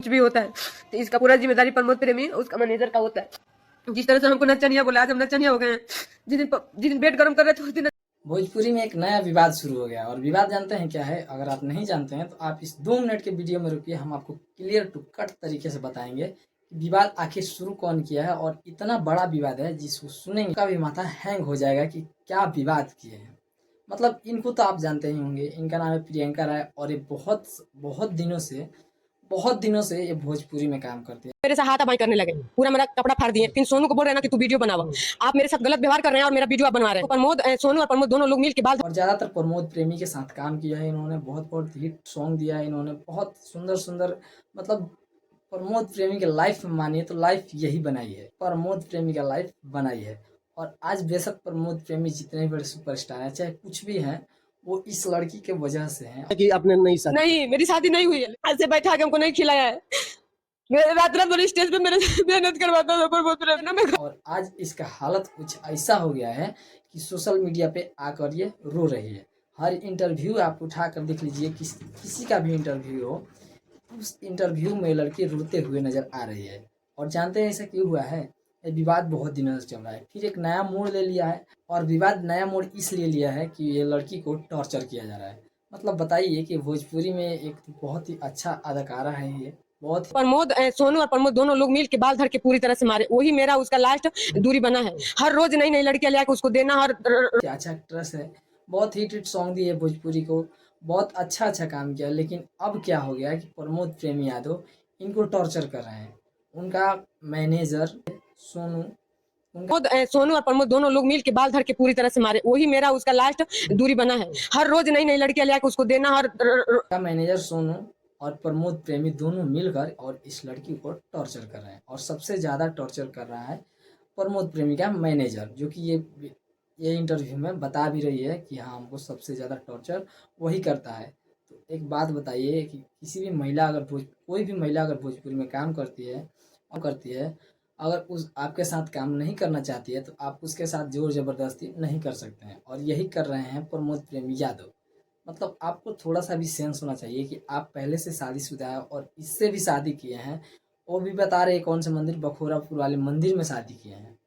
कुछ भी होता है तो इसका पूरा जिम्मेदारी प्रमोद प्रेमी उसका मैनेजर का होता है। जिस तरह से हमको नचनिया बोला, आज हम नचनिया हो गए हैं। जिस दिन पेट गरम कर रहे थे उस दिन भोजपुरी में एक नया विवाद शुरू हो गया और विवाद जानते हैं क्या है? अगर आप नहीं जानते हैं तो आप इस 2 मिनट के वीडियो में रुकिए, हम आपको क्लियर टू कट तरीके से बताएंगे कि विवाद आखिर शुरू कौन किया है। और इतना बड़ा विवाद है जिसको सुनेंगे का भी माथा हैंग हो जाएगा कि क्या विवाद किए हैं। मतलब इनको तो आप जानते ही होंगे, इनका नाम है प्रियंका राय और ये बहुत दिनों से ये भोजपुरी में काम करती है। मेरे से हाथापाई करने लगे, पूरा मेरा कपड़ा फाड़ दिए। फिर सोनू को बोल रहे हैं ना कि तू वीडियो बनावा, आप मेरे साथ गलत व्यवहार कर रहे हैं और मेरा वीडियो आप बनवा रहे हैं। सोनू और प्रमोद दोनों लोग मिल के बाल और ज़्यादातर प्रमोद प्रेमी के साथ काम किया है इन्होंने, बहुत बहुत हिट सॉन्ग दिया है इन्होंने, बहुत सुंदर सुंदर। मतलब प्रमोद प्रेमी के लाइफ में मानिए तो लाइफ यही बनाई है, प्रमोद प्रेमी का लाइफ बनाई है। और आज बेशक प्रमोद प्रेमी जितने भी बड़े सुपरस्टार हैं, चाहे कुछ भी हैं, वो इस लड़की के वजह से हैं कि आपने नहीं, मेरी शादी नहीं हुई है। ऐसे बैठा के हमको नहीं खिलाया है। मेरे रात रात भर स्टेज पे मेरे मेहनत करवाता था प्रमोद प्रेमी। और आज इसका हालत कुछ ऐसा हो गया है कि सोशल मीडिया पे आकर ये रो रही है। हर इंटरव्यू आप उठा कर देख लीजिए, किसी का भी इंटरव्यू हो, उस इंटरव्यू में लड़की रोते हुए नजर आ रही है। और जानते हैं ऐसा क्यों हुआ है? ये विवाद बहुत दिनों से चल रहा है, फिर एक नया मोड़ ले लिया है। और विवाद नया मोड़ इसलिए लिया है कि ये लड़की को टॉर्चर किया जा रहा है। मतलब बताइए कि भोजपुरी में एक बहुत ही अच्छा अदाकारा है ये, बहुत सोनू और प्रमोद दोनों लोग मिल के बाल धर के पूरी तरह से मारे। वही मेरा उसका लास्ट दूरी बना है। हर रोज नई नई लड़कियां लेके उसको देना। और अच्छा एक्ट्रेस है, बहुत हिट सॉन्ग दिए भोजपुरी को, बहुत अच्छा काम किया। लेकिन अब क्या हो गया कि प्रमोद प्रेमी यादव इनको टॉर्चर कर रहे हैं। उनका मैनेजर सोनू सोनू और प्रमोद दोनों लोग मिल के बाल धर के पूरी तरह से मारे। वही मेरा उसका लास्ट दूरी बना है। हर रोज नई नई लड़कियां लेके उसको देना। और का मैनेजर सोनू और प्रमोद प्रेमी दोनों मिलकर और इस लड़की को टॉर्चर कर रहे हैं। और सबसे ज़्यादा टॉर्चर कर रहा है प्रमोद प्रेमी का मैनेजर, जो कि ये इंटरव्यू में बता भी रही है कि हाँ, हमको सबसे ज़्यादा टॉर्चर वही करता है। तो एक बात बताइए कि किसी भी महिला अगर कोई भी महिला अगर भोजपुरी में काम करती है, अगर उस आपके साथ काम नहीं करना चाहती है तो आप उसके साथ जोर ज़बरदस्ती नहीं कर सकते हैं। और यही कर रहे हैं प्रमोद प्रेमी यादव। मतलब आपको थोड़ा सा भी सेंस होना चाहिए कि आप पहले से शादीशुदा है और इससे भी शादी किए हैं। वो भी बता रहे कौन से मंदिर, बखोरापुर वाले मंदिर में शादी किए हैं।